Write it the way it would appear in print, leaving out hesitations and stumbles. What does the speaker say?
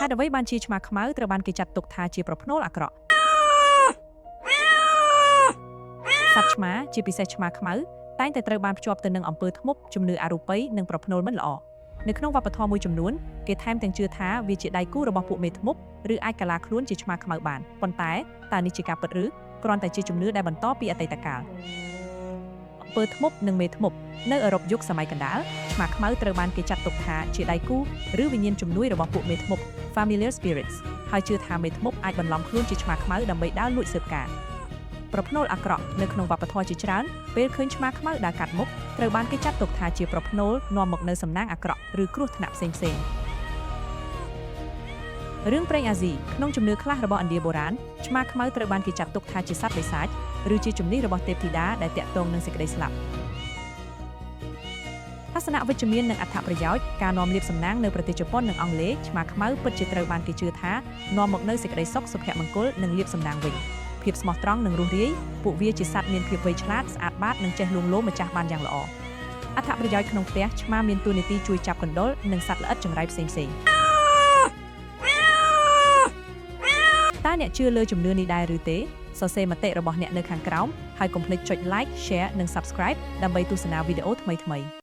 ហេតុអ្វីបានជាឆ្មាខ្មៅត្រូវបានគេចាត់ទុកថាជាប្រផ្នូលអាក្រក់សត្វឆ្មាជាពិសេសឆ្មាខ្មៅតែងតែត្រូវបានភ្ជាប់ទៅនឹងអំពើធ្មប់ជំនឿអរូបីនិងប្រផ្នូលមិនល្អនៅក្នុងវប្បធម៌មួយចំនួនគេថែមទាំងជឿថាវាជាដៃគូរបស់ពួកមេធ្មប់ឬអាចកាឡាខ្លួនជាឆ្មាខ្មៅបានប៉ុន្តែតើនេះជាការពិតឬគ្រាន់តែជាជំនឿដែលបន្តពីអតីតកាលអំពើធ្មប់និងមេធ្មប់នៅអឺរ៉ុបយុគសម័យកណ្ដាលឆ្មាខ្មៅត្រូវបានគេចាត់ទុកថាជាដៃគូឬវិញ្ញាណជំនួយរបស់ពួកមេធ្មប់ familiar spirits ហើយជឿថាមេធ្មប់អាចបន្លំខ្លួនជាឆ្មាខ្មៅដើម្បីដើរលួចស៊ើបការណ៍ប្រផ្នូលអាក្រក់នៅក្នុងវប្បធម៌ជាច្រើនពេលឃើញឆ្មាខ្មៅដើរកាត់មុខត្រូវបានគេចាត់ទុកថាជាប្រផ្នូលនាំមកនូវសំណាងអាក្រក់ឬគ្រោះថ្នាក់ផ្សេងៗរឿងព្រេងអាស៊ីក្នុងជំនឿខ្លះរបស់ឥណ្ឌាបុរាណឆ្មាខ្មៅត្រូវបានគេចាត់ទុកថាជាសត្វបិសាចឬជាជំនិះរបស់ទេពធីតាដែលទាក់ទងនឹងសេចក្តីស្លាប់ទស្សនៈវិជ្ជមាននិងអត្ថប្រយោជន៍ការនាំលាភសំណាងនៅប្រទេសជប៉ុននិងអង់គ្លេសឆ្មាខ្មៅពិតជាត្រូវបានគេជឿថានាំមកនូវសេចក្តីសុខសុភមង្គលនិងលាភសំណាងវិញភាពស្មោះត្រង់និងរស់រាយពួកវាជាសត្វមានភាពវៃឆ្លាតស្អាតបាតនិងចេះលួងលោមម្ចាស់បានយ៉ាងល្អអត្ថប្រយោជន៍ក្នុងផ្ទះឆ្មាមានតួនាទីជួយចាប់កណ្ដុរនិងសត្វល្អិតចង្រៃផ្សេងៗតើអ្នកជឿលើជំនឿនេះដែរឬទេសរសេរមតិរបស់អ្នកនៅខាងក្រោមហើយកុំភ្លេចចុច like share និង subscribe ដើម្បីទស្សនាវីដេអូថ្មីៗ